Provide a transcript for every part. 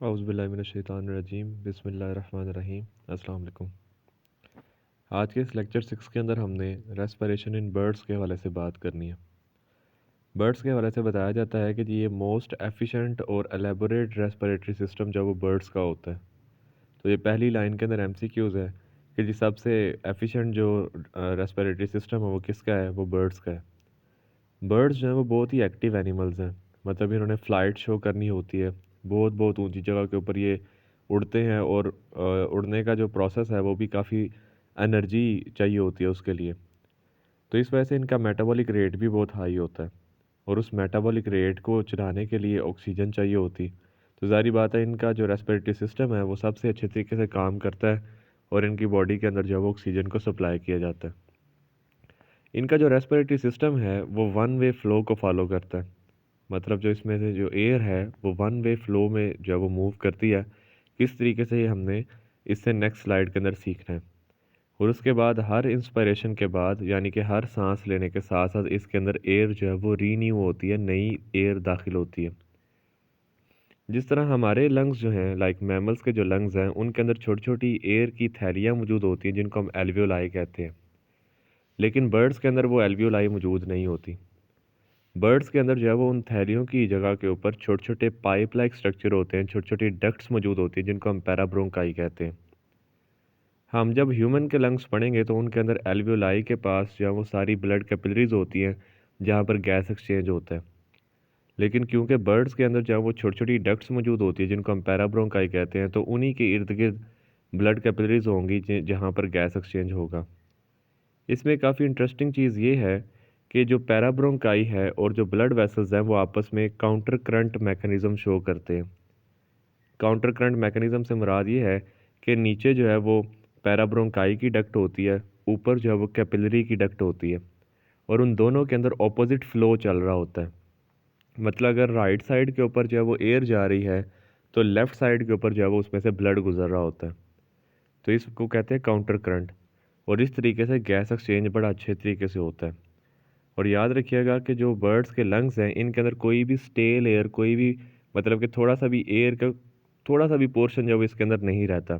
औज़ुबिल्लाहिमिनश्शैतानिर्रजीम बिस्मिल्लाहिर्रहमानिर्रहीम अस्सलाम वालेकुम। आज के इस लेक्चर 6 के अंदर हमने रेस्पिरेशन इन बर्ड्स के हवाले से बात करनी है। बर्ड्स के हवाले से बताया जाता है कि ये मोस्ट एफिशिएंट और एलेबोरेट रेस्पिरेटरी सिस्टम जो वो बर्ड्स का होता है। तो ये पहली लाइन के अंदर एमसीक्यूज़ है कि जी सबसे एफिशिएंट जो रेस्पिरेटरी सिस्टम है वो किसका है, वो बर्ड्स का है। बर्ड्स जो हैं वो बहुत ही एक्टिव एनिमल्स हैं, मतलब इन्होंने फ़्लाइट शो करनी होती है, बहुत बहुत ऊंची जगह के ऊपर ये उड़ते हैं और उड़ने का जो प्रोसेस है वो भी काफ़ी एनर्जी चाहिए होती है उसके लिए। तो इस वजह से इनका मेटाबॉलिक रेट भी बहुत हाई होता है और उस मेटाबॉलिक रेट को चलाने के लिए ऑक्सीजन चाहिए होती। तो ज़ाहिर बात है इनका जो रेस्पिरेटरी सिस्टम है वो सबसे अच्छे तरीके से काम करता है और इनकी बॉडी के अंदर जो है वो ऑक्सीजन को सप्लाई किया जाता है। इनका जो रेस्पिरेटरी सिस्टम है वो वन वे फ़्लो को फॉलो करता है, मतलब जो इसमें से जो एयर है वो वन वे फ़्लो में जो है वो मूव करती है। किस तरीके से ये हमने इससे नेक्स्ट स्लाइड के अंदर सीखना है। और उसके बाद हर इंस्पिरेशन के बाद यानी कि हर सांस लेने के साथ साथ इसके अंदर एयर जो है वो रीन्यू होती है, नई एयर दाखिल होती है। जिस तरह हमारे लंग्स जो हैं लाइक मैमल्स के जो लंग्स हैं उनके अंदर छोटी छोटी एयर की थैलियाँ मौजूद होती हैं जिनको हम एल्वियोलाई कहते हैं, लेकिन बर्ड्स के अंदर वो एल्वियोलाई मौजूद नहीं होती। बर्ड्स के अंदर जो है वो उन थैलियों की जगह के ऊपर छोटे छोटे पाइप लाइक स्ट्रक्चर होते हैं, छोटी छोटी डक्ट्स मौजूद होती हैं जिनको हम पैराब्रोंकाई कहते हैं। हम जब ह्यूमन के लंग्स पढ़ेंगे तो उनके अंदर एल्वियोलाई के पास जो है वो सारी ब्लड कैपिलरीज होती हैं जहाँ पर गैस एक्सचेंज होता है। लेकिन क्योंकि बर्ड्स के अंदर जो है वो छोटी छोटी डक्ट्स मौजूद होती है जिनको हम पैराब्रोंकाई कहते हैं, तो उन्हीं के इर्द गिर्द ब्लड कैपिलरीज होंगी जहाँ पर गैस एक्सचेंज होगा। इसमें काफ़ी इंटरेस्टिंग चीज़ ये है कि जो पैराब्रोंकाई है और जो ब्लड वेसल्स हैं वो आपस में काउंटर करंट मैकेनिज़्म शो करते हैं। काउंटर करंट मैकेनिज़्म से मुराद ये है कि नीचे जो है वो पैराब्रोंकाई की डक्ट होती है, ऊपर जो है वो कैपिलरी की डक्ट होती है और उन दोनों के अंदर ऑपोजिट फ़्लो चल रहा होता है। मतलब अगर राइट साइड के ऊपर जो है वो एयर जा रही है तो लेफ़्ट साइड के ऊपर जो है वो उसमें से ब्लड गुजर रहा होता है। तो इसको कहते हैं काउंटर करंट और इस तरीके से गैस एक्सचेंज बड़ा अच्छे तरीके से होता है। और याद रखिएगा कि जो बर्ड्स के लंग्स हैं इनके अंदर कोई भी स्टेल एयर, कोई भी मतलब कि थोड़ा सा भी एयर का थोड़ा सा भी पोर्शन जो है इसके अंदर नहीं रहता।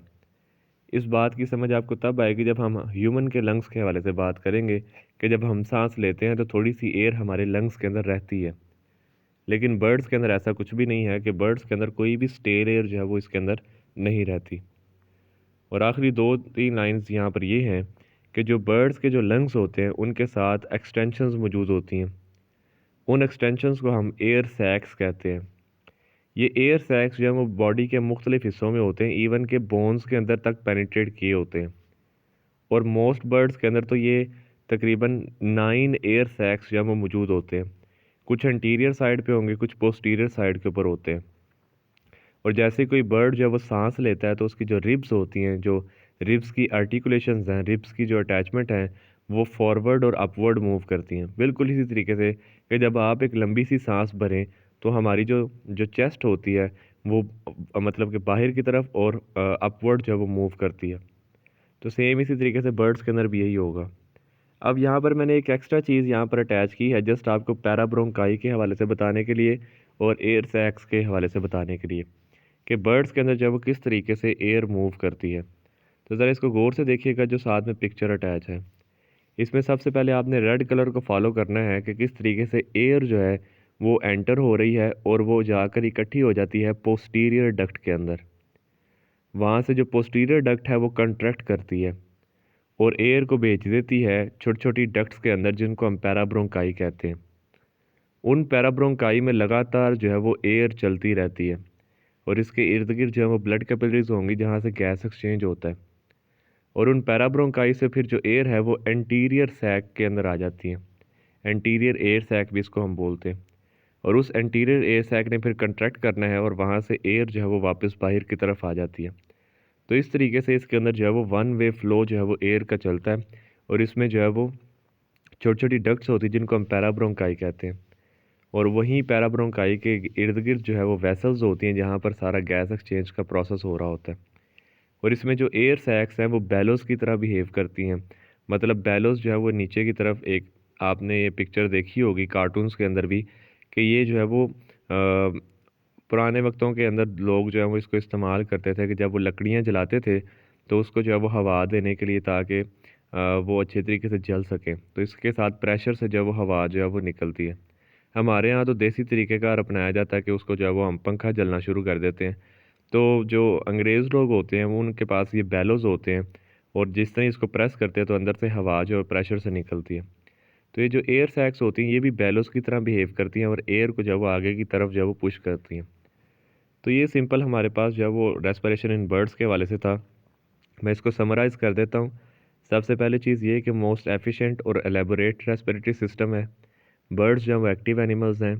इस बात की समझ आपको तब आएगी जब हम ह्यूमन के लंग्स के हवाले से बात करेंगे कि जब हम सांस लेते हैं तो थोड़ी सी एयर हमारे लंग्स के अंदर रहती है, लेकिन बर्ड्स के अंदर ऐसा कुछ भी नहीं है कि बर्ड्स के अंदर कोई भी स्टेल एयर जो है वो इसके अंदर नहीं रहती। और आखिरी दो तीन लाइंस यहाँ पर ये हैं कि जो बर्ड्स के जो लंग्स होते हैं उनके साथ एक्सटेंशंस मौजूद होती हैं। उन एक्सटेंशंस को हम एयर सैक्स कहते हैं। ये एयर सैक्स जो है वो बॉडी के मुख्तलिफ हिस्सों में होते हैं, इवन के बोन्स के अंदर तक पेनिट्रेट किए होते हैं। और मोस्ट बर्ड्स के अंदर तो ये तकरीबन 9 एयर सैक्स जो है वो मौजूद होते हैं। कुछ एंटीरियर साइड पे होंगे, कुछ पोस्टीरियर साइड के ऊपर होते हैं। और जैसे कोई बर्ड जो है वो सांस लेता है तो उसकी जो रिब्स होती हैं, जो रिब्स की आर्टिकुलेशंस हैं, रिब्स की जो अटैचमेंट हैं, वो फॉरवर्ड और अपवर्ड मूव करती हैं। बिल्कुल इसी तरीके से कि जब आप एक लंबी सी सांस भरें तो हमारी जो जो चेस्ट होती है वो मतलब कि बाहर की तरफ और अपवर्ड जो है वो मूव करती है। तो सेम इसी तरीके से बर्ड्स के अंदर भी यही होगा। अब यहाँ पर मैंने एक एक्स्ट्रा चीज़ यहाँ पर अटैच की है जस्ट आपको पैराब्रोंकाई के हवाले से बताने के लिए और एयर सैक्स के हवाले से बताने के लिए कि बर्ड्स के अंदर जो है वो किस तरीके से एयर मूव करती है। तो ज़रा इसको गौर से देखिएगा जो साथ में पिक्चर अटैच है। इसमें सबसे पहले आपने रेड कलर को फॉलो करना है कि किस तरीके से एयर जो है वो एंटर हो रही है और वो जाकर इकट्ठी हो जाती है पोस्टीरियर डक्ट के अंदर। वहाँ से जो पोस्टीरियर डक्ट है वो कंट्रैक्ट करती है और एयर को भेज देती है छोटी छोटी डक्ट्स के अंदर जिनको हम पैराब्रोंकाई कहते हैं। उन पैराब्रोंकाई में लगातार जो है वो एयर चलती रहती है और इसके इर्द गिर्द जो है वो ब्लड कैपिलरीज होंगी जहाँ से गैस एक्सचेंज होता है। और उन पैराब्रोंकाई से फिर जो एयर है वो एंटीरियर सैक के अंदर आ जाती है। एंटीरियर एयर सैक भी इसको हम बोलते हैं। और उस एंटीरियर एयर सैक ने फिर कंट्रैक्ट करना है और वहाँ से एयर जो है वो वापस बाहर की तरफ आ जाती है। तो इस तरीके से इसके अंदर जो है वो वन वे फ्लो जो है वो एयर का चलता है और इसमें जो है वो छोटी छोटी डक्ट्स होती है जिनको हम पैराब्रोंकाई कहते हैं। और वहीं पैराब्रोंकाई के इर्द गिर्द जो है वो वेसल्स होती हैं जहाँ पर सारा गैस एक्सचेंज का प्रोसेस हो रहा होता है। और इसमें जो एयर सैक्स हैं वो बैलोस की तरह बिहेव करती हैं। मतलब बैलोस जो है वो नीचे की तरफ एक, आपने ये पिक्चर देखी होगी कार्टून्स के अंदर भी कि ये जो है वो पुराने वक्तों के अंदर लोग जो है वो इसको इस्तेमाल करते थे कि जब वो लकड़ियाँ जलाते थे तो उसको जो है वो हवा देने के लिए, ताकि वो अच्छे तरीके से जल सके। तो इसके साथ प्रेशर से जो वो हवा जो है वो निकलती है। हमारे यहाँ तो देसी तरीक़ेकार अपनाया जाता है कि उसको जो है वो हम पंखा जलना शुरू कर देते हैं। तो जो अंग्रेज़ लोग होते हैं वो उनके पास ये बेलोज़ होते हैं, और जिस तरह इसको प्रेस करते हैं तो अंदर से हवा जो है प्रेशर से निकलती है। तो ये जो एयर सैक्स होती हैं ये भी बेलोज़ की तरह बिहेव करती हैं और एयर को जो है वो आगे की तरफ जो है वो पुश करती हैं। तो ये सिंपल हमारे पास जो है वो रेस्पिरेशन इन बर्ड्स के हवाले से था। मैं इसको समराइज़ कर देता हूँ। सबसे पहली चीज़ ये है कि मोस्ट एफिशिएंट और एलेबोरेट रेस्पिरेटरी सिस्टम है। बर्ड्स जो हैं वो एक्टिव एनिमल्स हैं।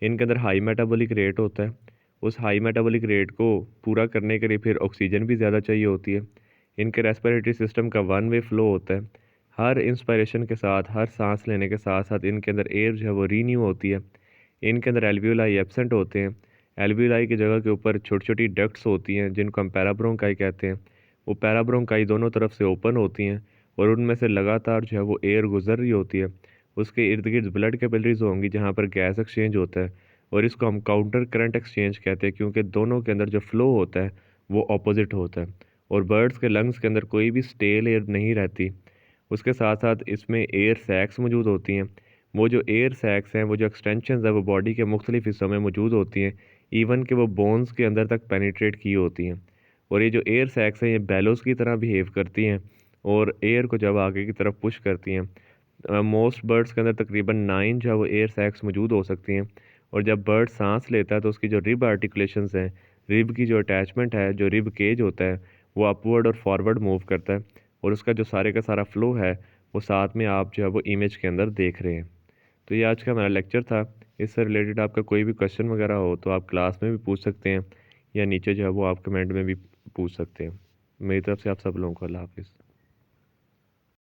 इनके अंदर हाई मेटाबॉलिक रेट होता है। उस हाई मेटाबॉलिक रेट को पूरा करने के लिए फिर ऑक्सीजन भी ज़्यादा चाहिए होती है। इनके रेस्पिरेटरी सिस्टम का वन वे फ्लो होता है। हर इंस्पायरेशन के साथ, हर सांस लेने के साथ साथ इनके अंदर एयर जो है वो रीन्यू होती है। इनके अंदर एल्वियोलाई एब्सेंट होते हैं। एल्वियोलाई की जगह के ऊपर छोटी छोटी डक्ट्स होती हैं जिनको हम पैराब्रोंकाई कहते हैं। वो पैराब्रोंकाई दोनों तरफ से ओपन होती हैं और उनमें से लगातार जो है वो एयर गुजर रही होती है। उसके इर्द गिर्द ब्लड कैपिलरीज होंगी जहाँ पर गैस एक्सचेंज होता है, और इसको हम काउंटर करंट एक्सचेंज कहते हैं क्योंकि दोनों के अंदर जो फ्लो होता है वो ऑपोजिट होता है। और बर्ड्स के लंग्स के अंदर कोई भी स्टेल एयर नहीं रहती। उसके साथ साथ इसमें एयर सैक्स मौजूद होती हैं। वो जो एयर सैक्स हैं, वो जो एक्सटेंशन है, वो बॉडी के मुख्तलिफ हिस्सों में मौजूद होती हैं। इवन कि वो बोन्स के अंदर तक पेनिट्रेट की होती हैं। और ये जो एयर सैक्स हैं ये बैलोज़ की तरह बिहेव करती हैं और एयर को जब आगे की तरफ पुश करती हैं। मोस्ट बर्ड्स के अंदर तकरीबन 9 जो है वो एयर सैक्स मौजूद हो सकती हैं। और जब बर्ड सांस लेता है तो उसकी जो रिब आर्टिकुलेशंस हैं, रिब की जो अटैचमेंट है, जो रिब केज होता है, वो अपवर्ड और फॉरवर्ड मूव करता है। और उसका जो सारे का सारा फ्लो है वो साथ में आप जो है वो इमेज के अंदर देख रहे हैं। तो ये आज का हमारा लेक्चर था। इससे रिलेटेड आपका कोई भी क्वेश्चन वगैरह हो तो आप क्लास में भी पूछ सकते हैं, या नीचे जो है वो आप कमेंट में भी पूछ सकते हैं। मेरी तरफ से आप सब लोगों को अल्लाह हाफ़िज़।